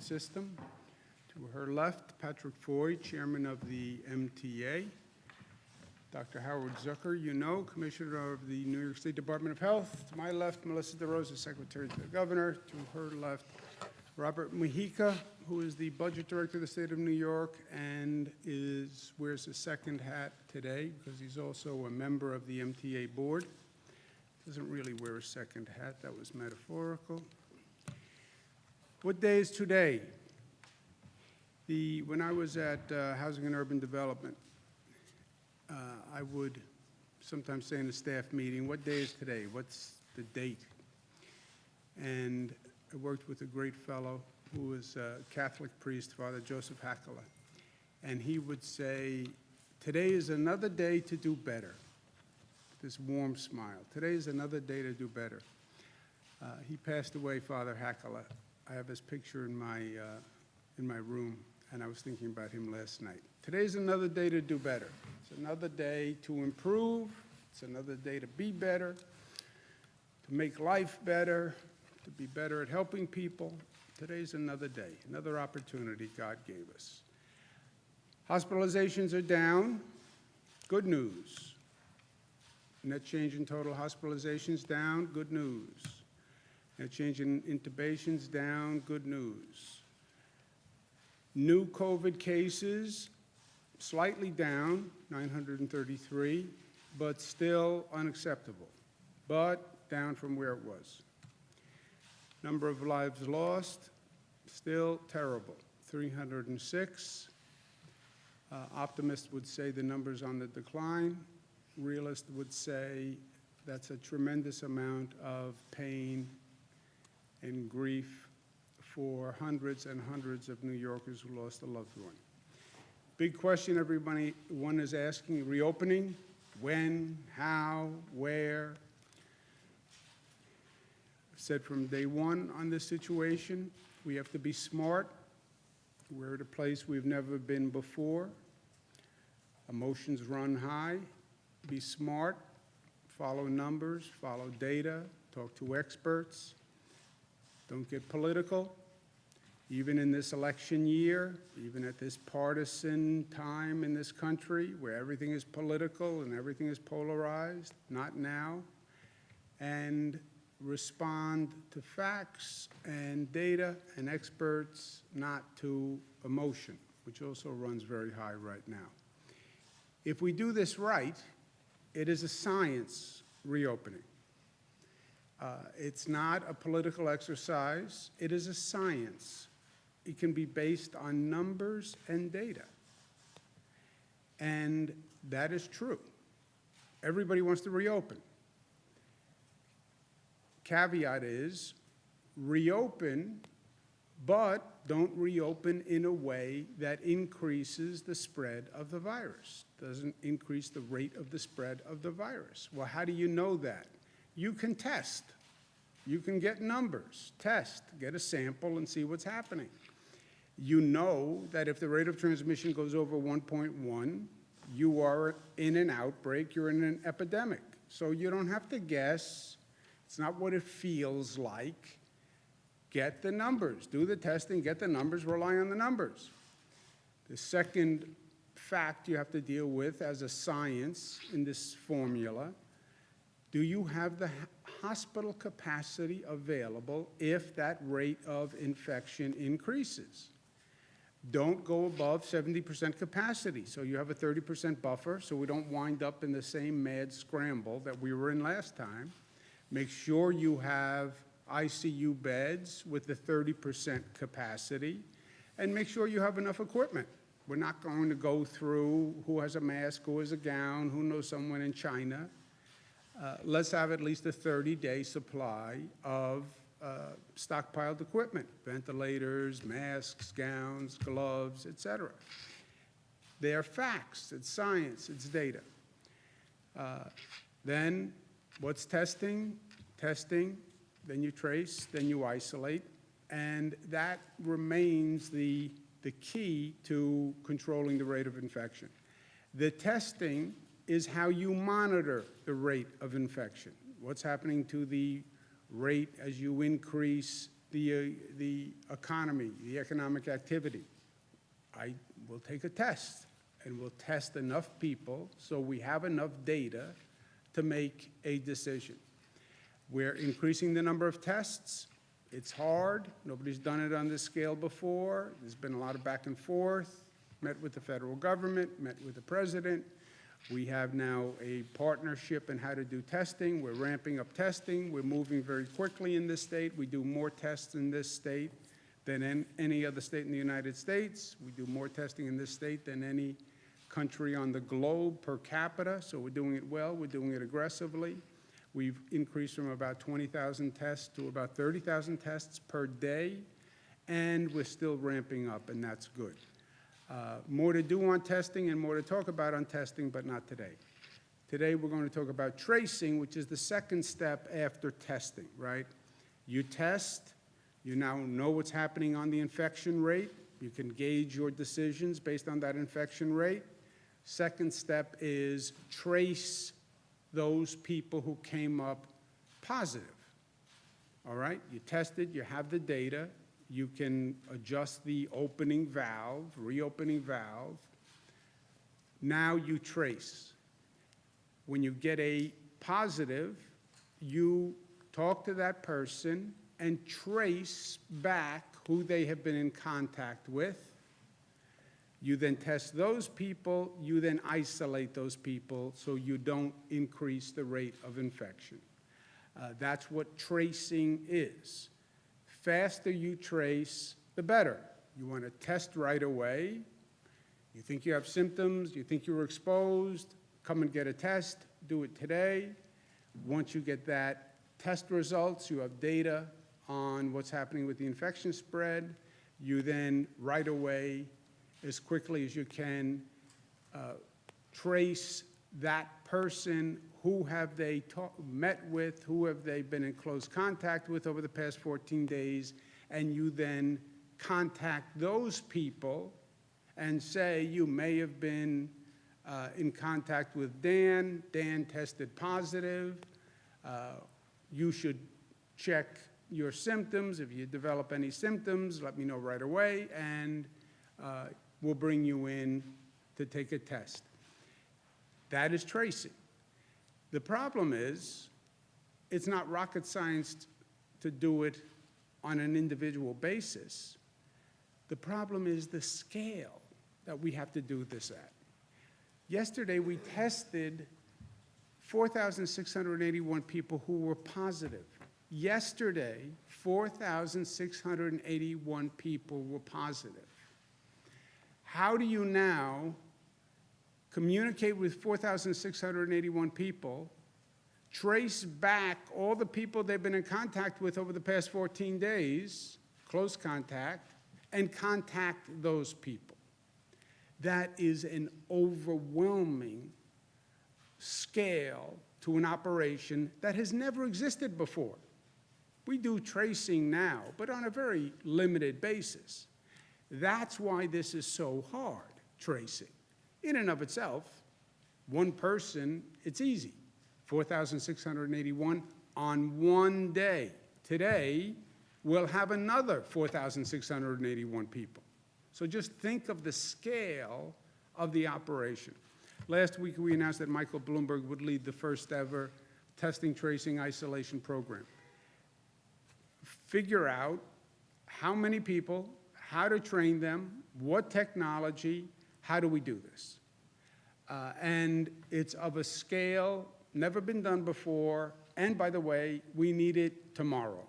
system. To her left, Patrick Foy, Chairman of the MTA. Dr. Howard Zucker, you know, Commissioner of the New York State Department of Health. To my left, Melissa DeRosa, Secretary to the Governor. To her left, Robert Mujica, who is the Budget Director of the State of New York and wears a second hat today because he's also a member of the MTA Board. Doesn't really wear a second hat, that was metaphorical. What day is today? When I was at Housing and Urban Development, I would sometimes say in a staff meeting, what day is today? What's the date? And I worked with a great fellow who was a Catholic priest, Father Joseph Hakala. And he would say, today is another day to do better. This warm smile. Today is another day to do better. He passed away, Father Hakala. I have his picture in my room, and I was thinking about him last night. Today's another day to do better. It's another day to improve. It's another day to be better, to make life better, to be better at helping people. Today's another day, another opportunity God gave us. Hospitalizations are down. Good news. Net change in total hospitalizations down. Good news. Net change in intubations down. Good news. New COVID cases slightly down, 933, but still unacceptable, but down from where it was. Number of lives lost, still terrible, 306. Optimists would say the number's on the decline. Realists would say that's a tremendous amount of pain and grief for hundreds and hundreds of New Yorkers who lost a loved one. Big question everyone is asking, reopening, when, how, where? I've said from day one on this situation, we have to be smart. We're at a place we've never been before. Emotions run high. Be smart, follow numbers, follow data, talk to experts. Don't get political. Even in this election year, even at this partisan time in this country where everything is political and everything is polarized, not now. And respond to facts and data and experts, not to emotion, which also runs very high right now. If we do this right, it is a science reopening. It's not a political exercise, it is a science. It can be based on numbers and data. And that is true. Everybody wants to reopen. Caveat is, reopen, but don't reopen in a way that increases the spread of the virus, doesn't increase the rate of the spread of the virus. Well, how do you know that? You can test. You can get numbers, test, get a sample and see what's happening. You know that if the rate of transmission goes over 1.1, you are in an outbreak, you're in an epidemic. So you don't have to guess. It's not what it feels like. Get the numbers, do the testing, get the numbers, rely on the numbers. The second fact you have to deal with as a science in this formula, do you have the hospital capacity available if that rate of infection increases? Don't go above 70% capacity, so you have a 30% buffer, so we don't wind up in the same mad scramble that we were in last time. Make sure you have ICU beds with the 30% capacity, and make sure you have enough equipment. We're not going to go through who has a mask, who has a gown, who knows someone in China. Let's have at least a 30-day supply of stockpiled equipment, ventilators, masks, gowns, gloves, etc. They are facts, it's science, it's data. Then what's testing? Testing, then you trace, then you isolate, and that remains the key to controlling the rate of infection. The testing is how you monitor the rate of infection. What's happening to the rate as you increase the economy, the economic activity. I will take a test, and we'll test enough people so we have enough data to make a decision. We're increasing the number of tests. It's hard. Nobody's done it on this scale before. There's been a lot of back and forth. Met with the federal government, met with the president. We have now a partnership in how to do testing. We're ramping up testing. We're moving very quickly in this state. We do more tests in this state than in any other state in the United States. We do more testing in this state than any country on the globe per capita, so we're doing it well. We're doing it aggressively. We've increased from about 20,000 tests to about 30,000 tests per day, and we're still ramping up, and that's good. More to do on testing and more to talk about on testing, but not today. Today we're going to talk about tracing, which is the second step after testing, right? You test, you now know what's happening on the infection rate. You can gauge your decisions based on that infection rate. Second step is trace those people who came up positive, all right? You tested, you have the data. You can adjust the opening valve, reopening valve. Now you trace. When you get a positive, you talk to that person and trace back who they have been in contact with. You then test those people. You then isolate those people so you don't increase the rate of infection. That's what tracing is. Faster you trace, the better. You want to test right away. You think you have symptoms, you think you were exposed, come and get a test, do it today. Once you get that test results, you have data on what's happening with the infection spread. You then right away, as quickly as you can, trace that person. Who have they met with? Who have they been in close contact with over the past 14 days? And you then contact those people and say, you may have been in contact with Dan. Dan tested positive. You should check your symptoms. If you develop any symptoms, let me know right away, and we'll bring you in to take a test. That is tracing. The problem is, it's not rocket science to do it on an individual basis. The problem is the scale that we have to do this at. Yesterday, we tested 4,681 people who were positive. Yesterday, 4,681 people were positive. How do you now communicate with 4,681 people, trace back all the people they've been in contact with over the past 14 days, close contact, and contact those people? That is an overwhelming scale to an operation that has never existed before. We do tracing now, but on a very limited basis. That's why this is so hard, tracing. In and of itself, one person, it's easy. 4,681 on one day. Today, we'll have another 4,681 people. So just think of the scale of the operation. Last week, we announced that Michael Bloomberg would lead the first ever testing, tracing, isolation program. Figure out how many people, how to train them, what technology, how do we do this? And it's of a scale never been done before, and by the way, we need it tomorrow.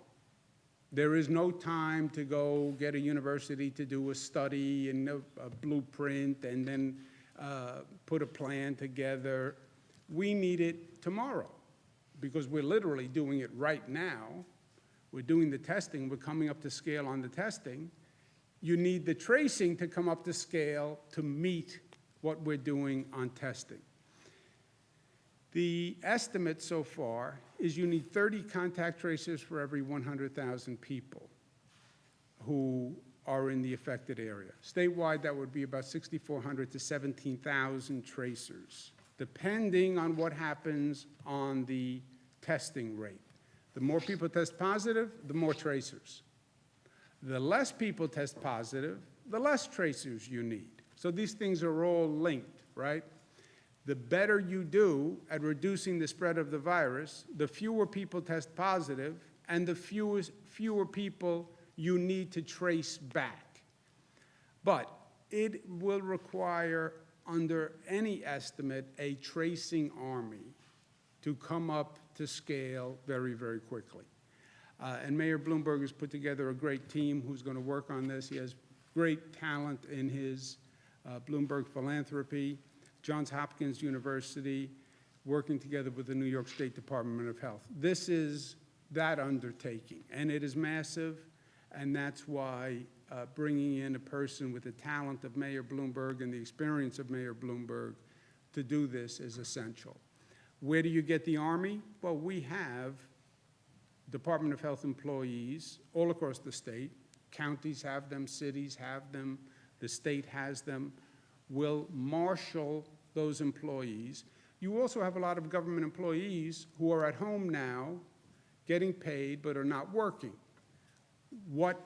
There is no time to go get a university to do a study and a blueprint and then put a plan together. We need it tomorrow because we're literally doing it right now. We're doing the testing. We're coming up to scale on the testing. You need the tracing to come up to scale to meet what we're doing on testing. The estimate so far is you need 30 contact tracers for every 100,000 people who are in the affected area. Statewide, that would be about 6,400 to 17,000 tracers, depending on what happens on the testing rate. The more people test positive, the more tracers. The less people test positive, the less tracers you need. So these things are all linked, right? The better you do at reducing the spread of the virus, the fewer people test positive, and the fewer people you need to trace back. But it will require, under any estimate, a tracing army to come up to scale very, very quickly. And Mayor Bloomberg has put together a great team who's going to work on this. He has great talent in his Bloomberg Philanthropy, Johns Hopkins University, working together with the New York State Department of Health. This is that undertaking, and it is massive, and that's why bringing in a person with the talent of Mayor Bloomberg and the experience of Mayor Bloomberg to do this is essential. Where do you get the Army? Well, we have Department of Health employees all across the state. Counties have them, cities have them, the state has them. We'll marshal those employees. You also have a lot of government employees who are at home now getting paid but are not working. What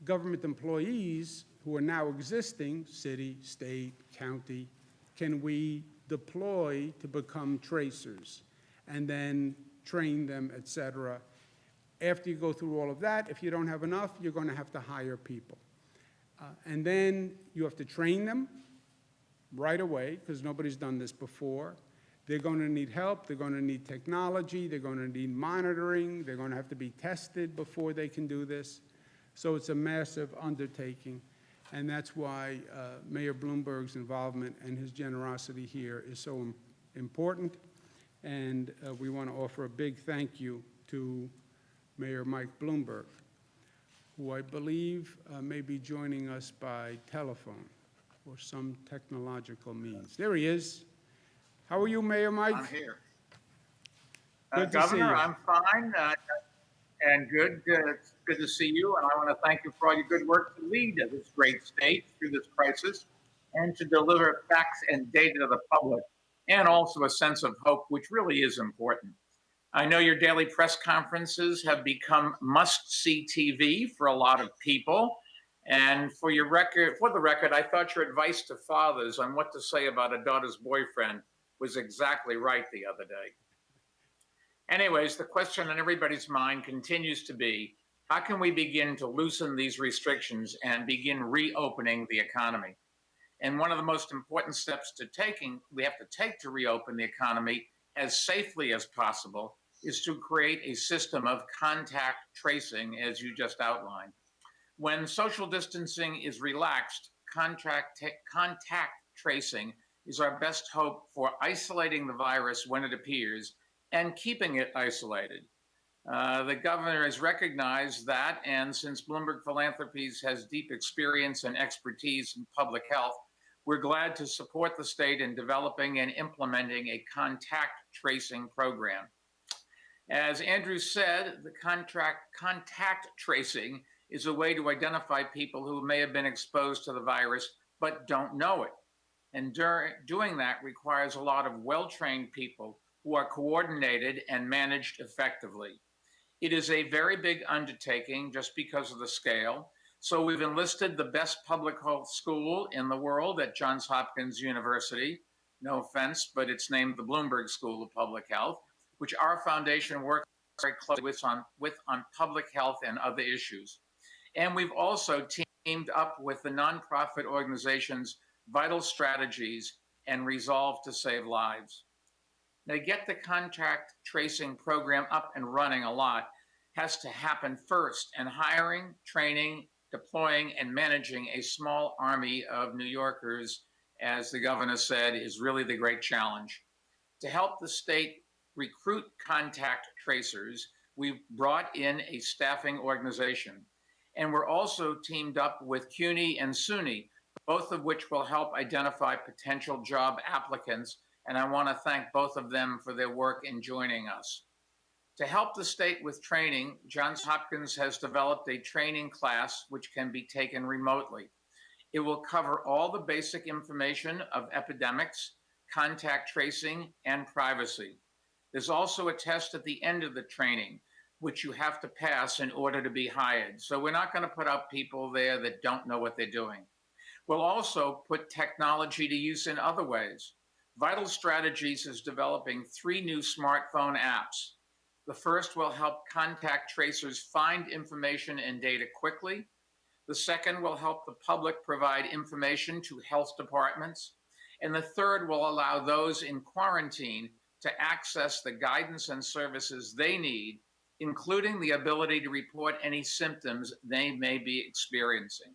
government employees who are now existing, city, state, county, can we deploy to become tracers and then train them, et cetera? After you go through all of that, if you don't have enough, you're going to have to hire people. And then you have to train them right away, because nobody's done this before. They're going to need help. They're going to need technology. They're going to need monitoring. They're going to have to be tested before they can do this. So it's a massive undertaking. And that's why Mayor Bloomberg's involvement and his generosity here is so important. And we want to offer a big thank you to Mayor Mike Bloomberg, who I believe may be joining us by telephone or some technological means. There he is. How are you, Mayor Mike? I'm here. Good to Governor, see you. I'm fine and good. It's good to see you, and I want to thank you for all your good work to lead this great state through this crisis and to deliver facts and data to the public, and also a sense of hope, which really is important. I know your daily press conferences have become must-see TV for a lot of people. And for the record, I thought your advice to fathers on what to say about a daughter's boyfriend was exactly right the other day. Anyways, the question on everybody's mind continues to be, how can we begin to loosen these restrictions and begin reopening the economy? And one of the most important steps we have to take to reopen the economy as safely as possible is to create a system of contact tracing, as you just outlined. When social distancing is relaxed, contact tracing is our best hope for isolating the virus when it appears and keeping it isolated. The governor has recognized that, and since Bloomberg Philanthropies has deep experience and expertise in public health, we're glad to support the state in developing and implementing a contact tracing program. As Andrew said, the contact tracing is a way to identify people who may have been exposed to the virus but don't know it. And doing that requires a lot of well-trained people who are coordinated and managed effectively. It is a very big undertaking just because of the scale. So we've enlisted the best public health school in the world at Johns Hopkins University. No offense, but it's named the Bloomberg School of Public Health, which our foundation works very closely with on public health and other issues. And we've also teamed up with the nonprofit organizations Vital Strategies and Resolve to Save Lives. Now, to get the contact tracing program up and running a lot has to happen first, and hiring, training, deploying, and managing a small army of New Yorkers, as the governor said, is really the great challenge. To help the state recruit contact tracers, we've brought in a staffing organization. And we're also teamed up with CUNY and SUNY, both of which will help identify potential job applicants. And I want to thank both of them for their work in joining us. To help the state with training, Johns Hopkins has developed a training class which can be taken remotely. It will cover all the basic information of epidemics, contact tracing, and privacy. There's also a test at the end of the training which you have to pass in order to be hired. So we're not going to put out people there that don't know what they're doing. We'll also put technology to use in other ways. Vital Strategies is developing 3 new smartphone apps. The first will help contact tracers find information and data quickly. The second will help the public provide information to health departments. And the third will allow those in quarantine to access the guidance and services they need, including the ability to report any symptoms they may be experiencing.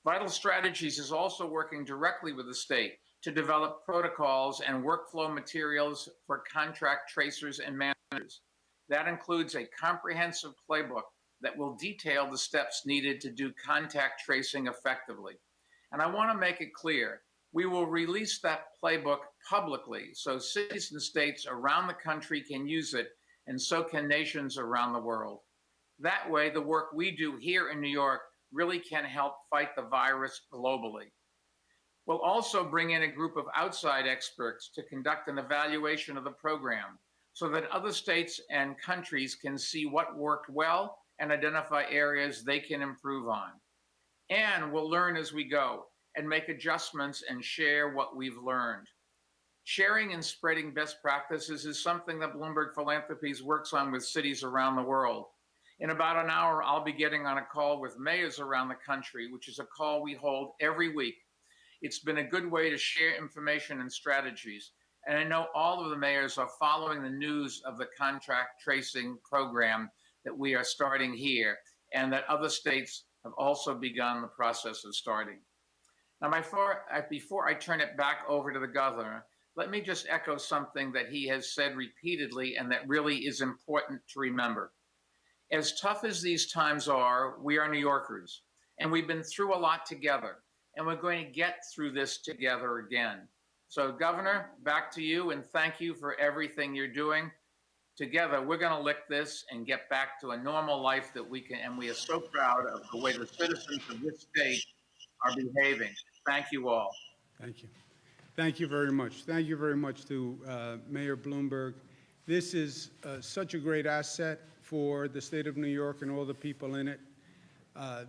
Vital Strategies is also working directly with the state to develop protocols and workflow materials for contract tracers and managers. That includes a comprehensive playbook that will detail the steps needed to do contact tracing effectively. And I want to make it clear, we will release that playbook publicly so cities and states around the country can use it, and so can nations around the world. That way, the work we do here in New York really can help fight the virus globally. We'll also bring in a group of outside experts to conduct an evaluation of the program so that other states and countries can see what worked well and identify areas they can improve on. And we'll learn as we go and make adjustments and share what we've learned. Sharing and spreading best practices is something that Bloomberg Philanthropies works on with cities around the world. In about an hour, I'll be getting on a call with mayors around the country, which is a call we hold every week. It's been a good way to share information and strategies. And I know all of the mayors are following the news of the contract tracing program that we are starting here, and that other states have also begun the process of starting. Now, before I turn it back over to the governor, let me just echo something that he has said repeatedly and that really is important to remember. As tough as these times are, we are New Yorkers, and we've been through a lot together, and we're going to get through this together again. So, Governor, back to you, and thank you for everything you're doing. Together, we're going to lick this and get back to a normal life that we can, and we are so proud of the way the citizens of this state are behaving. Thank you all. Thank you. Thank you very much. Thank you very much to Mayor Bloomberg. This is such a great asset for the state of New York and all the people in it.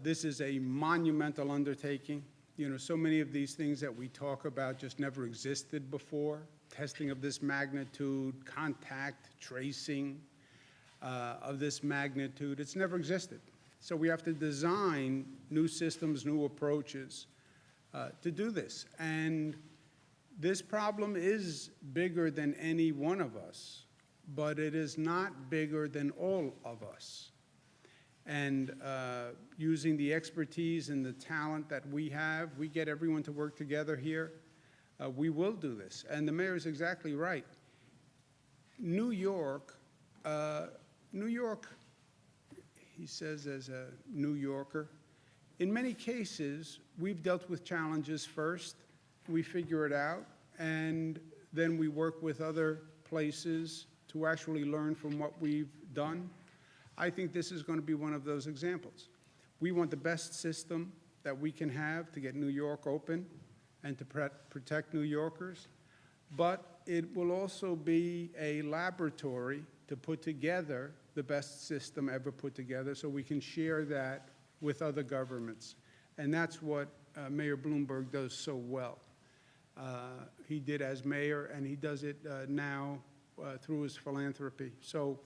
This is a monumental undertaking. You know, so many of these things that we talk about just never existed before. Testing of this magnitude, contact tracing of this magnitude, it's never existed. So we have to design new systems, new approaches to do this. And this problem is bigger than any one of us, but it is not bigger than all of us. And using the expertise and the talent that we have, we get everyone to work together here. We will do this. And the mayor is exactly right. New York, he says as a New Yorker, in many cases, we've dealt with challenges first. We figure it out, and then we work with other places to actually learn from what we've done. I think this is going to be one of those examples. We want the best system that we can have to get New York open and to protect New Yorkers, but it will also be a laboratory to put together the best system ever put together so we can share that with other governments. And that's what Mayor Bloomberg does so well. He did as mayor, and he does it now through his philanthropy. So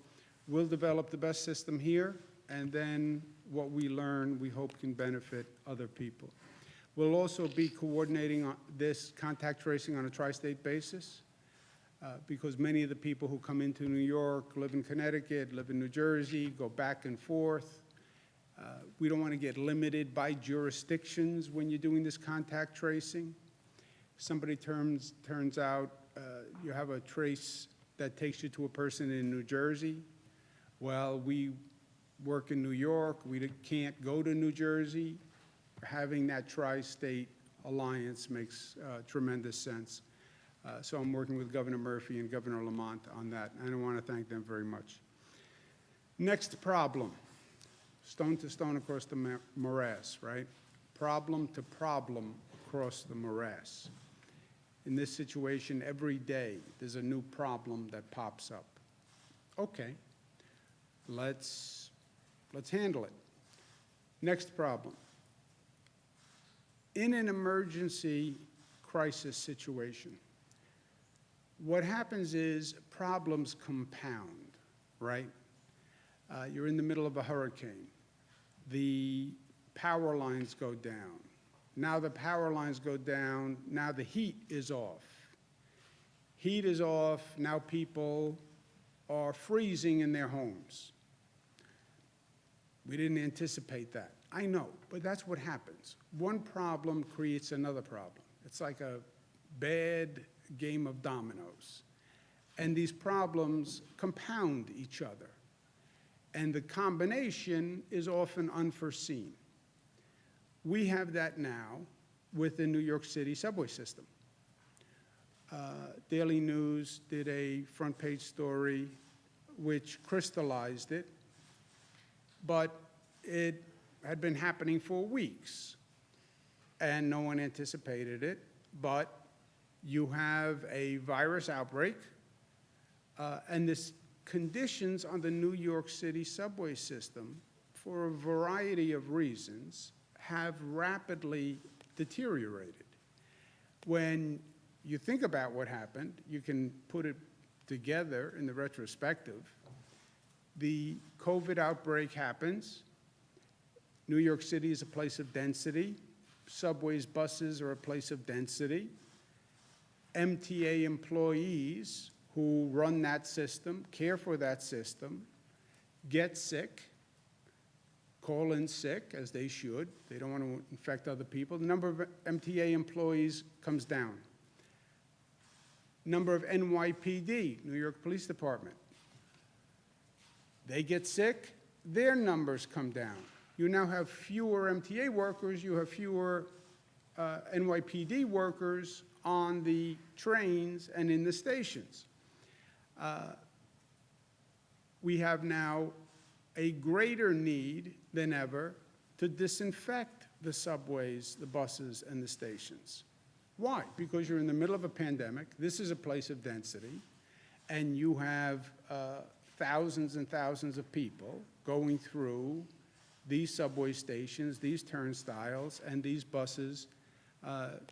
we'll develop the best system here, and then what we learn, we hope can benefit other people. We'll also be coordinating this contact tracing on a tri-state basis because many of the people who come into New York live in Connecticut, live in New Jersey, go back and forth. We don't want to get limited by jurisdictions when you're doing this contact tracing. Somebody turns out you have a trace that takes you to a person in New Jersey. Well, we work in New York. We can't go to New Jersey. Having that tri-state alliance makes tremendous sense. So I'm working with Governor Murphy and Governor Lamont on that, and I want to thank them very much. Next problem, stone to stone across the morass, right? Problem to problem across the morass. In this situation, every day there's a new problem that pops up. Okay, Let's handle it. Next problem. In an emergency crisis situation, what happens is problems compound, right? You're in the middle of a hurricane. The power lines go down. Now the power lines go down. Now the heat is off. Heat is off. Now people are freezing in their homes. We didn't anticipate that. I know, but that's what happens. One problem creates another problem. It's like a bad game of dominoes. And these problems compound each other. And the combination is often unforeseen. We have that now with the New York City subway system. Daily News did a front page story which crystallized it, but it had been happening for weeks, and no one anticipated it. But you have a virus outbreak, and this conditions on the New York City subway system, for a variety of reasons, have rapidly deteriorated. When you think about what happened, you can put it together in the retrospective. The COVID outbreak happens. New York City is a place of density. Subways, buses are a place of density. MTA employees who run that system, care for that system, get sick, call in sick, as they should. They don't want to infect other people. The number of MTA employees comes down. Number of NYPD, New York Police Department, they get sick, their numbers come down. You now have fewer MTA workers, you have fewer NYPD workers on the trains and in the stations. We have now a greater need than ever to disinfect the subways, the buses, and the stations. Why? Because you're in the middle of a pandemic. This is a place of density, and you have thousands and thousands of people going through these subway stations, these turnstiles, and these buses,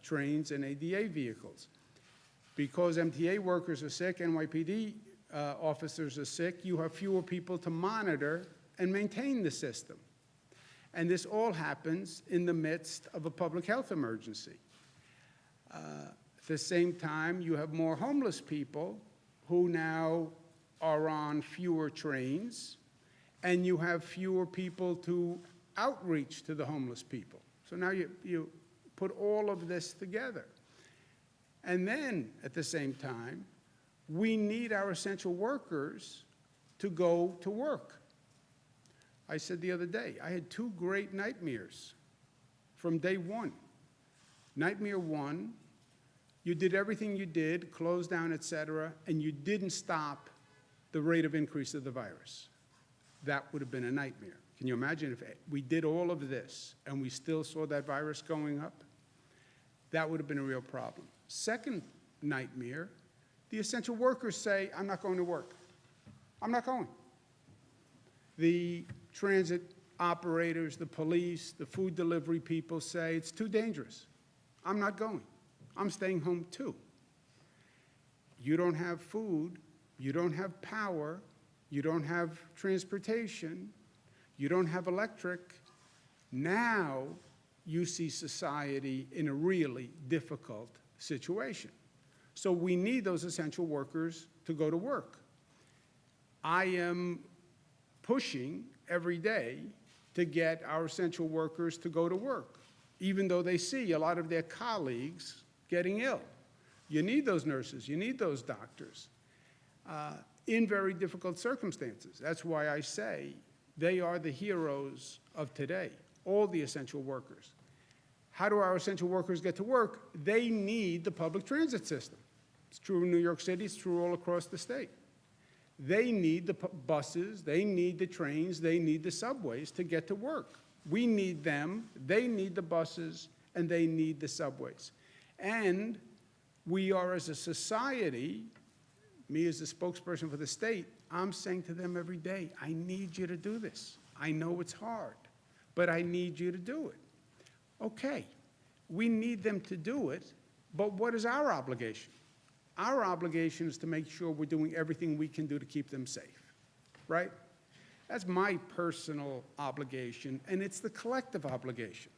trains, and ADA vehicles. Because MTA workers are sick, NYPD officers are sick, you have fewer people to monitor and maintain the system. And this all happens in the midst of a public health emergency. At the same time, you have more homeless people who now are on fewer trains, and you have fewer people to outreach to the homeless people. So now you put all of this together. And then, at the same time, we need our essential workers to go to work. I said the other day, I had two great nightmares from day one. Nightmare one, you did everything you did, closed down, et cetera, and you didn't stop the rate of increase of the virus. That would have been a nightmare. Can you imagine if we did all of this and we still saw that virus going up? That would have been a real problem. Second nightmare, the essential workers say, I'm not going to work. I'm not going. The transit operators, the police, the food delivery people say, it's too dangerous. I'm not going. I'm staying home too. You don't have food, you don't have power, you don't have transportation, you don't have electric. Now you see society in a really difficult situation. So we need those essential workers to go to work. I am pushing every day to get our essential workers to go to work, even though they see a lot of their colleagues getting ill. You need those nurses, you need those doctors in very difficult circumstances. That's why I say they are the heroes of today, all the essential workers. How do our essential workers get to work? They need the public transit system. It's true in New York City, it's true all across the state. They need the buses, they need the trains, they need the subways to get to work. We need them, they need the buses, and they need the subways. And we are, as a society, me as the spokesperson for the state, I'm saying to them every day, I need you to do this. I know it's hard, but I need you to do it. Okay, we need them to do it, but what is our obligation? Our obligation is to make sure we're doing everything we can do to keep them safe, right? That's my personal obligation, and it's the collective obligation.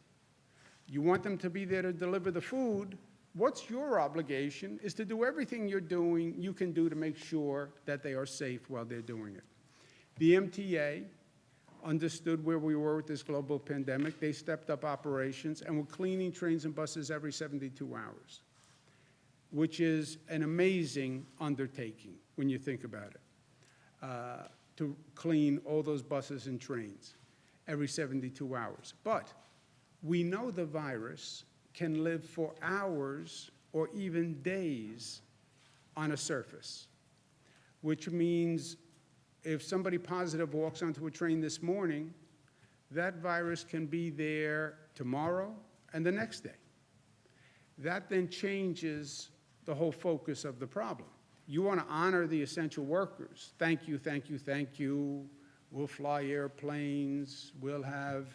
You want them to be there to deliver the food. What's your obligation is to do everything you can do to make sure that they are safe while they're doing it. The MTA understood where we were with this global pandemic. They stepped up operations and were cleaning trains and buses every 72 hours, which is an amazing undertaking when you think about it, to clean all those buses and trains every 72 hours. But we know the virus can live for hours or even days on a surface, which means if somebody positive walks onto a train this morning, that virus can be there tomorrow and the next day. That then changes the whole focus of the problem. You want to honor the essential workers. Thank you, thank you, thank you. We'll fly airplanes. We'll have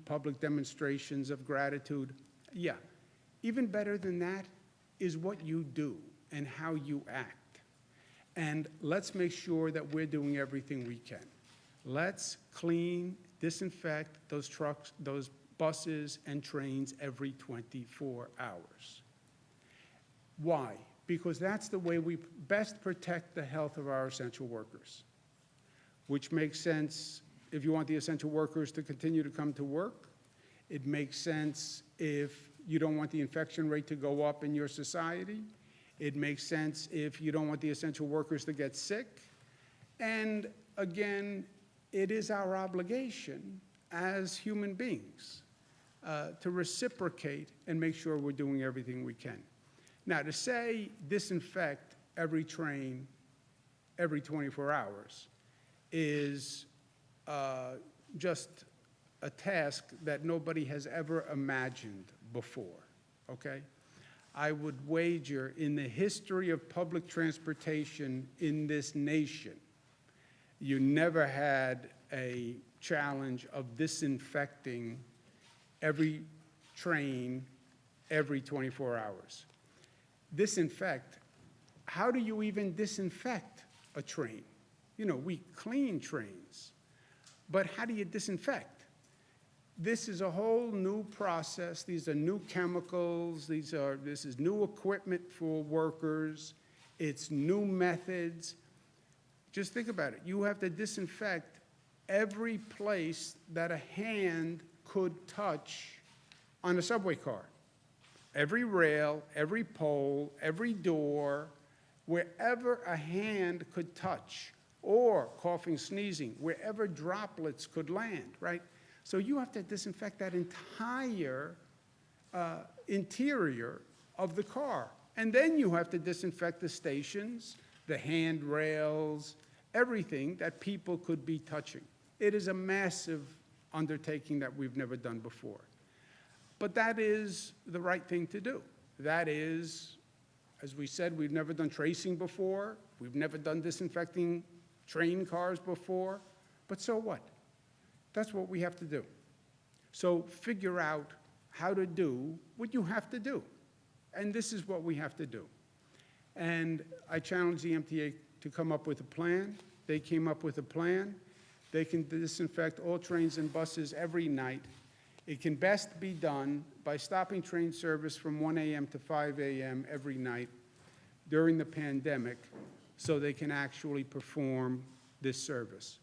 public demonstrations of gratitude. Yeah, even better than that is what you do and how you act. And let's make sure that we're doing everything we can. Let's clean, disinfect those trucks, those buses and trains every 24 hours. Why? Because that's the way we best protect the health of our essential workers, which makes sense if you want the essential workers to continue to come to work. It makes sense if you don't want the infection rate to go up in your society. It makes sense if you don't want the essential workers to get sick. And again, it is our obligation as human beings to reciprocate and make sure we're doing everything we can. Now, to say disinfect every train every 24 hours is just a task that nobody has ever imagined before, okay? I would wager in the history of public transportation in this nation, you never had a challenge of disinfecting every train every 24 hours. Disinfect, how do you even disinfect a train? You know, we clean trains, but how do you disinfect? This is a whole new process. These are new chemicals. This is new equipment for workers. It's new methods. Just think about it. You have to disinfect every place that a hand could touch on a subway car. Every rail, every pole, every door, wherever a hand could touch, or coughing, sneezing, wherever droplets could land, right? So you have to disinfect that entire interior of the car. And then you have to disinfect the stations, the handrails, everything that people could be touching. It is a massive undertaking that we've never done before. But that is the right thing to do. That is, as we said, we've never done tracing before. We've never done disinfecting train cars before. But so what? That's what we have to do. So figure out how to do what you have to do. And this is what we have to do. And I challenged the MTA to come up with a plan. They came up with a plan. They can disinfect all trains and buses every night. It can best be done by stopping train service from 1 a.m. to 5 a.m. every night during the pandemic so they can actually perform this service.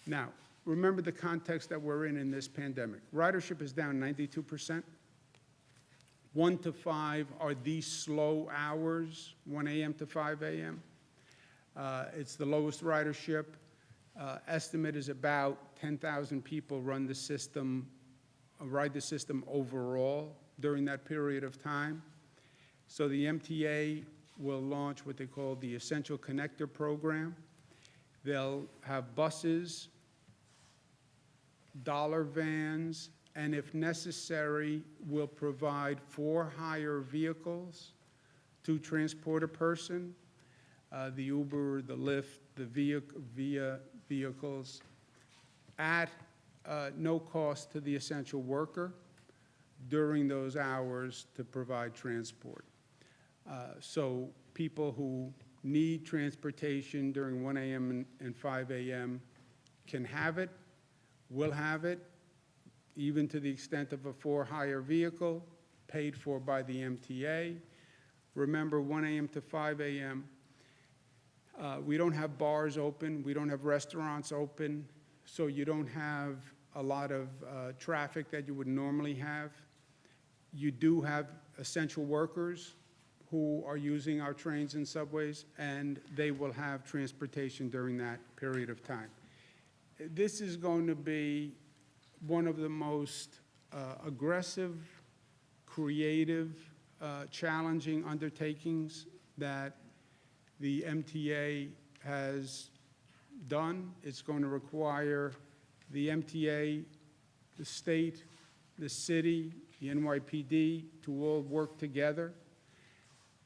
Now, remember the context that we're in this pandemic. Ridership is down 92%. 1 to 5 are these slow hours, 1 a.m. to 5 a.m. It's the lowest ridership. Estimate is about 10,000 people ride the system overall during that period of time. So the MTA will launch what they call the Essential Connector Program. They'll have buses, dollar vans, and if necessary, will provide for-hire vehicles to transport a person. the Uber, the Lyft, the vehicles at no cost to the essential worker during those hours to provide transport. So people who need transportation during 1 a.m. and 5 a.m. can have it, will have it, even to the extent of a for-hire vehicle paid for by the MTA. Remember, 1 a.m. to 5 a.m., we don't have bars open, we don't have restaurants open, so you don't have a lot of traffic that you would normally have. You do have essential workers who are using our trains and subways, and they will have transportation during that period of time. This is going to be one of the most aggressive, creative, challenging undertakings that the MTA has done. It's going to require the MTA, the state, the city, the NYPD to all work together.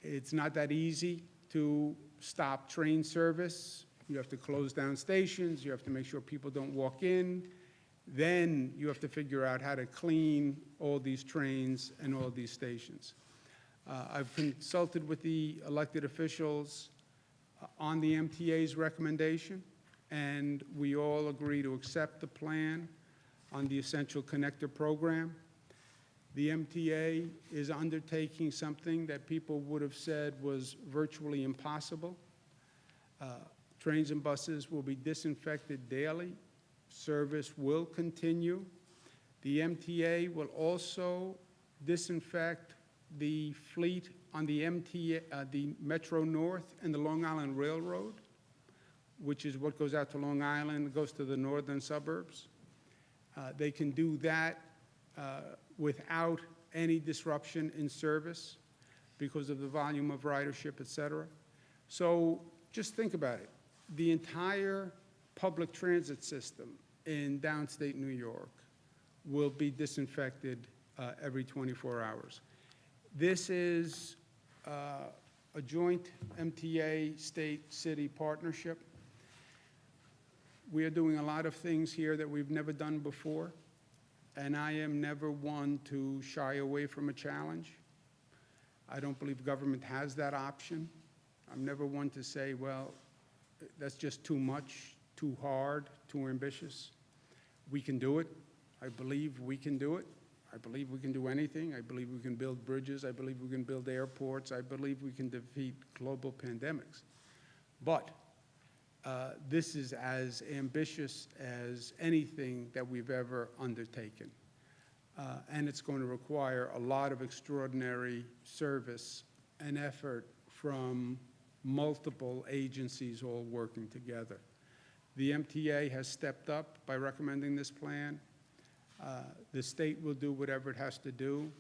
It's not that easy to stop train service. You have to close down stations. You have to make sure people don't walk in. Then you have to figure out how to clean all these trains and all these stations. I've consulted with the elected officials on the MTA's recommendation, and we all agree to accept the plan on the Essential Connector program. The MTA is undertaking something that people would have said was virtually impossible. Trains and buses will be disinfected daily. Service will continue. The MTA will also disinfect the fleet on the the Metro North and the Long Island Railroad, which is what goes out to Long Island, goes to the northern suburbs. They can do that without any disruption in service because of the volume of ridership, et cetera. So just think about it. The entire public transit system in downstate New York will be disinfected every 24 hours. This is a joint MTA state-city partnership. We are doing a lot of things here that we've never done before, and I am never one to shy away from a challenge. I don't believe government has that option. I'm never one to say, well, that's just too much, too hard, too ambitious. We can do it. I believe we can do it. I believe we can do anything. I believe we can build bridges. I believe we can build airports. I believe we can defeat global pandemics. But this is as ambitious as anything that we've ever undertaken. And it's going to require a lot of extraordinary service and effort from multiple agencies all working together. The MTA has stepped up by recommending this plan. The state will do whatever it has to do.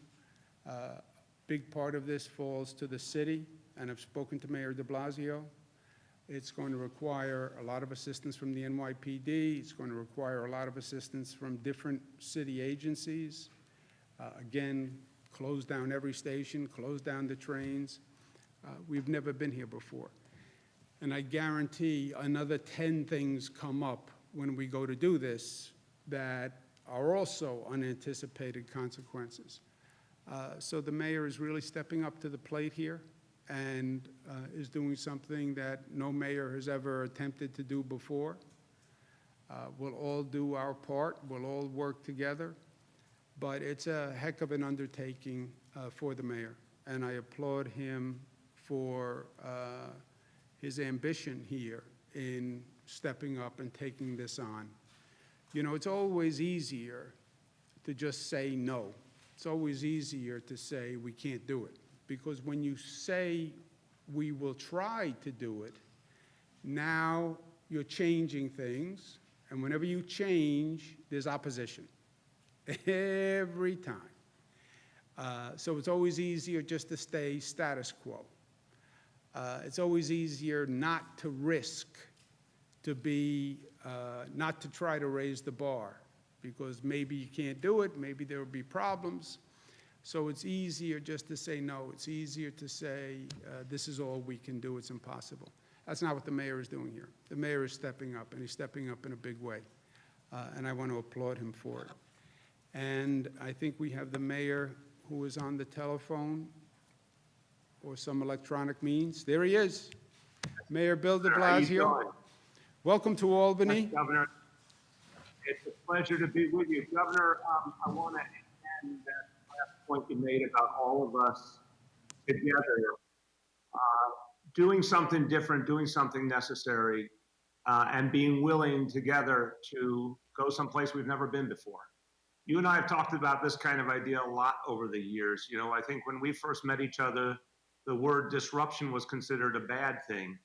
Big part of this falls to the city, and I've spoken to Mayor de Blasio. It's going to require a lot of assistance from the NYPD. It's going to require a lot of assistance from different city agencies. Again, close down every station, close down the trains. We've never been here before. And I guarantee another 10 things come up when we go to do this that are also unanticipated consequences. So the mayor is really stepping up to the plate here and is doing something that no mayor has ever attempted to do before. We'll all do our part. We'll all work together. But it's a heck of an undertaking for the mayor, and I applaud him for his ambition here in stepping up and taking this on. You know, it's always easier to just say no. It's always easier to say we can't do it, because when you say we will try to do it, now you're changing things, and whenever you change, there's opposition. Every time. So it's always easier just to stay status quo. It's always easier not to risk, to be, not to try to raise the bar, because maybe you can't do it, maybe there will be problems. So it's easier just to say no. It's easier to say this is all we can do, it's impossible. That's not what the mayor is doing here. The mayor is stepping up, and he's stepping up in a big way. And I want to applaud him for it. And I think we have the mayor who is on the telephone or some electronic means. There he is. Mayor Bill de How you Blasio. doing? Welcome to Albany. Governor, it's a pleasure to be with you. Governor, I want to end that last point you made about all of us together, doing something different, doing something necessary, and being willing together to go someplace we've never been before. You and I have talked about this kind of idea a lot over the years. You know, I think when we first met each other, the word disruption was considered a bad thing.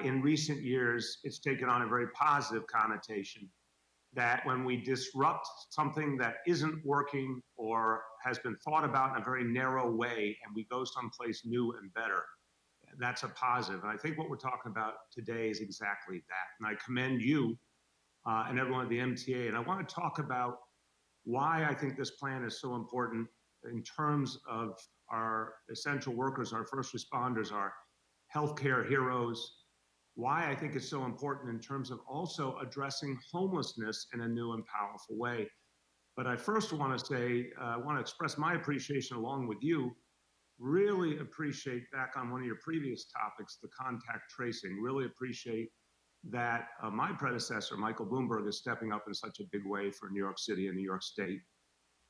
In recent years, it's taken on a very positive connotation that when we disrupt something that isn't working or has been thought about in a very narrow way and we go someplace new and better, that's a positive. And I think what we're talking about today is exactly that. And I commend you and everyone at the MTA. And I want to talk about why I think this plan is so important in terms of our essential workers, our first responders, our healthcare heroes, why I think it's so important in terms of also addressing homelessness in a new and powerful way. But I first want to say, I want to express my appreciation along with you, really appreciate back on one of your previous topics, the contact tracing, really appreciate that my predecessor, Michael Bloomberg, is stepping up in such a big way for New York City and New York State.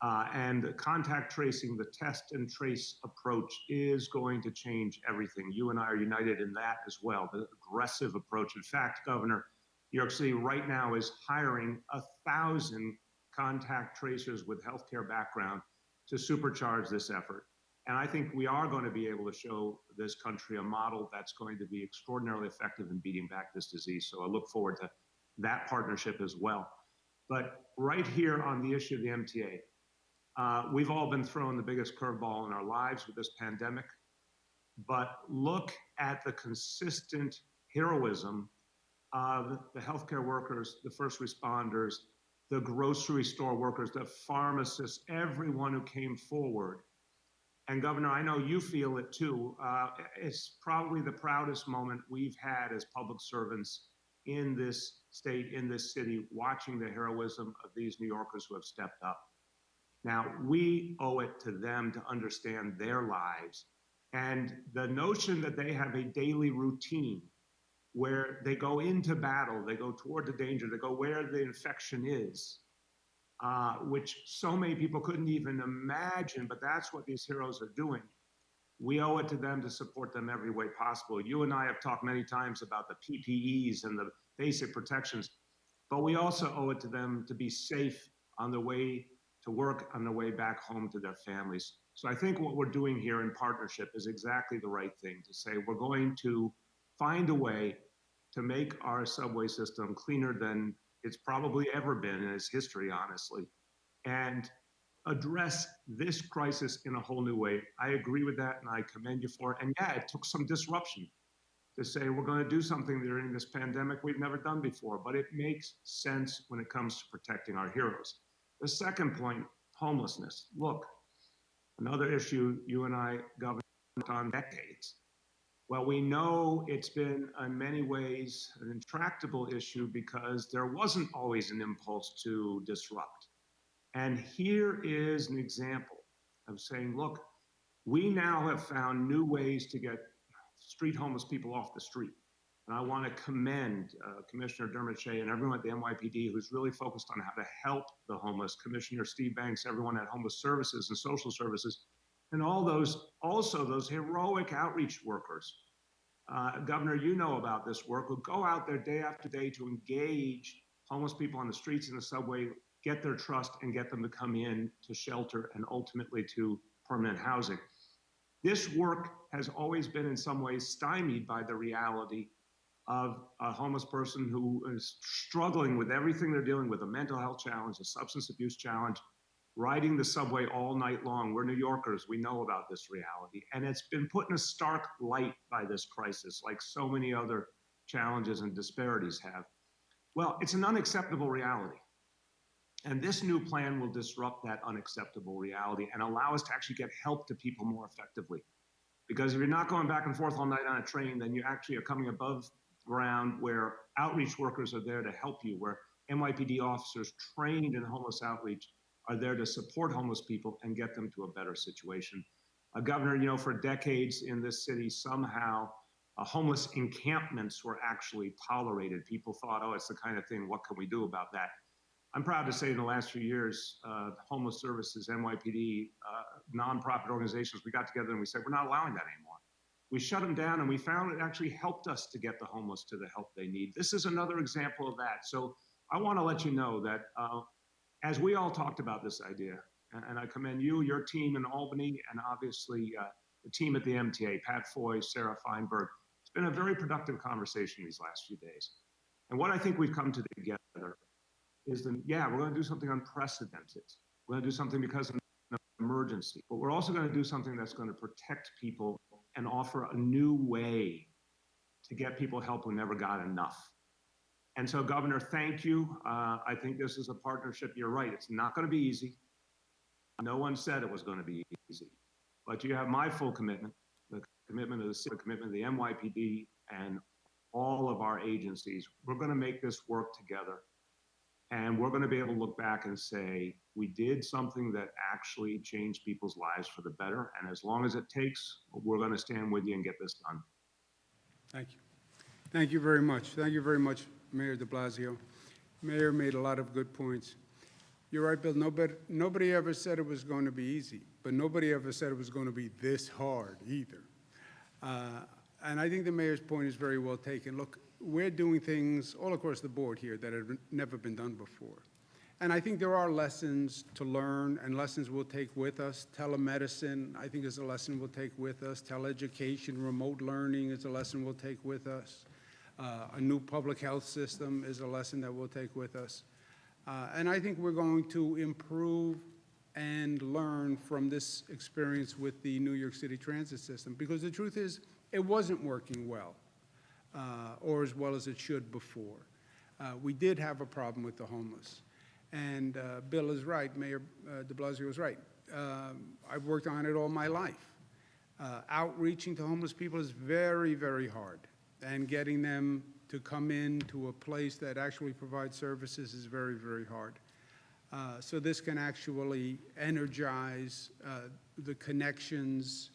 And the contact tracing, the test and trace approach is going to change everything. You and I are united in that as well, the aggressive approach. In fact, Governor, New York City right now is hiring 1,000 contact tracers with healthcare background to supercharge this effort. And I think we are going to be able to show this country a model that's going to be extraordinarily effective in beating back this disease. So I look forward to that partnership as well. But right here on the issue of the MTA, we've all been thrown the biggest curveball in our lives with this pandemic. But look at the consistent heroism of the healthcare workers, the first responders, the grocery store workers, the pharmacists, everyone who came forward. And Governor, I know you feel it too. It's probably the proudest moment we've had as public servants in this state, in this city, watching the heroism of these New Yorkers who have stepped up. Now, we owe it to them to understand their lives. And the notion that they have a daily routine where they go into battle, they go toward the danger, they go where the infection is, which so many people couldn't even imagine, but that's what these heroes are doing. We owe it to them to support them every way possible. You and I have talked many times about the PPEs and the basic protections, but we also owe it to them to be safe on the way to work, on the way back home to their families. So I think what we're doing here in partnership is exactly the right thing to say. We're going to find a way to make our subway system cleaner than it's probably ever been in its history, honestly, and address this crisis in a whole new way. I agree with that, and I commend you for it. And yeah, it took some disruption to say we're going to do something during this pandemic we've never done before, but it makes sense when it comes to protecting our heroes. The second point, homelessness. Look, another issue you and I governed on decades. Well, we know it's been in many ways an intractable issue because there wasn't always an impulse to disrupt. And here is an example of saying, look, we now have found new ways to get street homeless people off the street. And I want to commend Commissioner Dermot Shea and everyone at the NYPD who's really focused on how to help the homeless, Commissioner Steve Banks, everyone at Homeless Services and Social Services, and all those, also those heroic outreach workers. Governor, you know about this work, who go out there day after day to engage homeless people on the streets and the subway, get their trust and get them to come in to shelter and ultimately to permanent housing. This work has always been in some ways stymied by the reality of a homeless person who is struggling with everything they're dealing with, a mental health challenge, a substance abuse challenge, riding the subway all night long. We're New Yorkers, we know about this reality. And it's been put in a stark light by this crisis, like so many other challenges and disparities have. Well, it's an unacceptable reality. And this new plan will disrupt that unacceptable reality and allow us to actually get help to people more effectively. Because if you're not going back and forth all night on a train, then you actually are coming above ground where outreach workers are there to help you, where NYPD officers trained in homeless outreach are there to support homeless people and get them to a better situation. Governor, you know, for decades in this city, somehow homeless encampments were actually tolerated. People thought, oh, it's the kind of thing, what can we do about that? I'm proud to say in the last few years, homeless services, NYPD, nonprofit organizations, we got together and we said, we're not allowing that anymore. We shut them down and we found it actually helped us to get the homeless to the help they need. This is another example of that. So I want to let you know that as we all talked about this idea, and I commend you, your team in Albany, and obviously the team at the MTA, Pat Foy, Sarah Feinberg, it's been a very productive conversation these last few days. And what I think we've come to together is that, yeah, we're going to do something unprecedented. We're going to do something because of an emergency, but we're also going to do something that's going to protect people and offer a new way to get people help who never got enough. And so, Governor, thank you. I think this is a partnership. You're right. It's not going to be easy. No one said it was going to be easy, but you have my full commitment, the commitment of the city, the commitment of the NYPD, and all of our agencies. We're going to make this work together. And we're going to be able to look back and say, we did something that actually changed people's lives for the better. And as long as it takes, we're going to stand with you and get this done. Thank you. Thank you very much. Thank you very much, Mayor de Blasio. Mayor made a lot of good points. You're right, Bill. Nobody ever said it was going to be easy, but nobody ever said it was going to be this hard either. And I think the mayor's point is very well taken. Look, we're doing things all across the board here that have never been done before. And I think there are lessons to learn and lessons we'll take with us. Telemedicine, I think, is a lesson we'll take with us. Teleeducation, remote learning is a lesson we'll take with us. A new public health system is a lesson that we'll take with us. And I think we're going to improve and learn from this experience with the New York City transit system, because the truth is, it wasn't working well. Or as well as it should before. We did have a problem with the homeless. And Bill is right, Mayor de Blasio is right. I've worked on it all my life. Outreaching to homeless people is very, very hard. And getting them to come in to a place that actually provides services is very, very hard. So this can actually energize the connections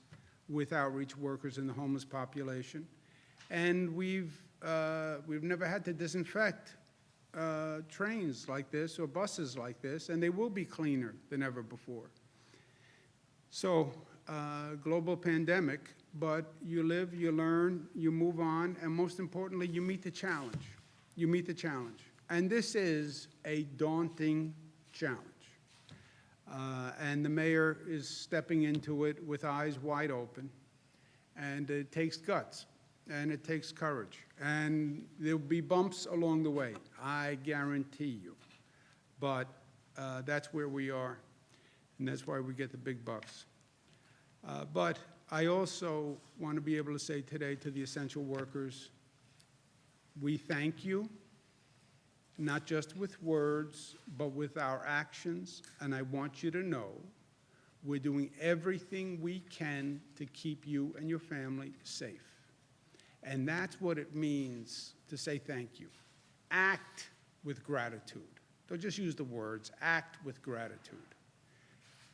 with outreach workers in the homeless population. And we've never had to disinfect trains like this or buses like this, and they will be cleaner than ever before. So, global pandemic, but you live, you learn, you move on, and most importantly, you meet the challenge. You meet the challenge. And this is a daunting challenge. And the mayor is stepping into it with eyes wide open, and it takes guts. And it takes courage. And there'll be bumps along the way, I guarantee you. But that's where we are, and that's why we get the big bucks. But I also want to be able to say today to the essential workers, we thank you, not just with words, but with our actions. And I want you to know we're doing everything we can to keep you and your family safe. And that's what it means to say thank you. Act with gratitude. Don't just use the words, act with gratitude.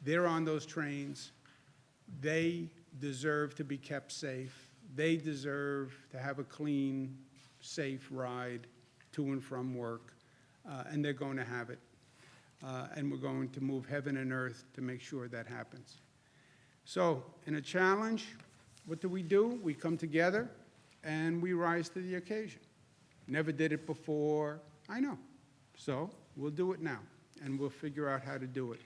They're on those trains. They deserve to be kept safe. They deserve to have a clean, safe ride to and from work, and they're going to have it. And we're going to move heaven and earth to make sure that happens. So, in a challenge, what do? We come together and we rise to the occasion. Never did it before, I know. So we'll do it now, and we'll figure out how to do it.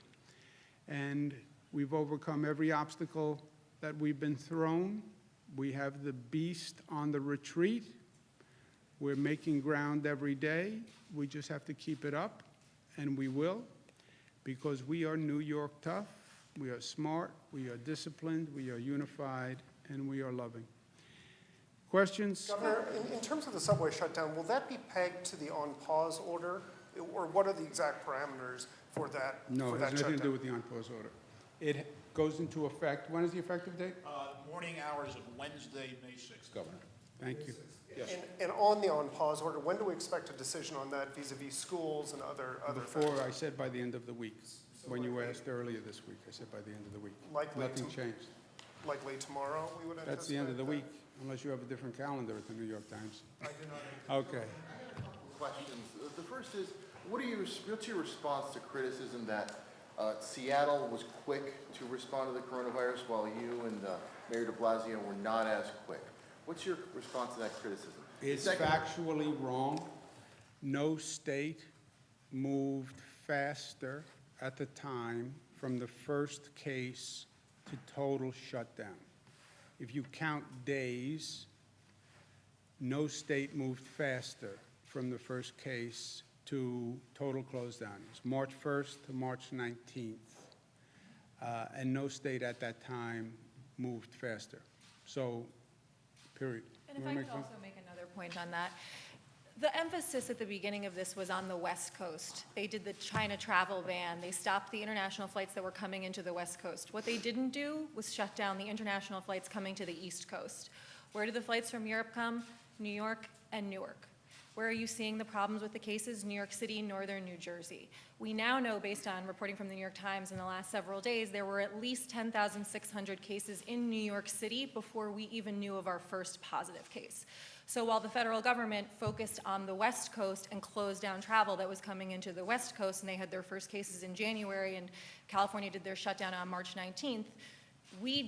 And we've overcome every obstacle that we've been thrown. We have the beast on the retreat. We're making ground every day. We just have to keep it up, and we will, because we are New York tough, we are smart, we are disciplined, we are unified, and we are loving. Questions? Governor, in terms of the subway shutdown, will that be pegged to the on-pause order, or what are the exact parameters for that? No, for it that has nothing to do shutdown? with the on-pause order. It goes into effect, when is the effective date? morning hours of Wednesday, May 6th. Governor. Thank you. Yes. And on the on-pause order, when do we expect a decision on that vis-à-vis schools and other Before, factors? I said by the end of the week. When you asked earlier this week, I said by the end of the week. Likely Nothing to- changed. Likely tomorrow, we would anticipate? That's the end of the that? week, unless you have a different calendar at the New York Times. I do not. Okay. Questions. The first is, what's your response to criticism that Seattle was quick to respond to the coronavirus while you and Mayor de Blasio were not as quick? What's your response to that criticism? It's Second- factually wrong. No state moved faster at the time from the first case to total shutdown. If you count days, no state moved faster from the first case to total close down. It was March 1st to March 19th. And no state at that time moved faster. So, period. And You if wanna I make could some- also make another point on that. The emphasis at the beginning of this was on the West Coast. They did the China travel ban. They stopped the international flights that were coming into the West Coast. What they didn't do was shut down the international flights coming to the East Coast. Where do the flights from Europe come? New York and Newark. Where are you seeing the problems with the cases? New York City, northern New Jersey. We now know, based on reporting from the New York Times in the last several days, there were at least 10,600 cases in New York City before we even knew of our first positive case. So while the federal government focused on the West Coast and closed down travel that was coming into the West Coast, and they had their first cases in January, and California did their shutdown on March 19th, they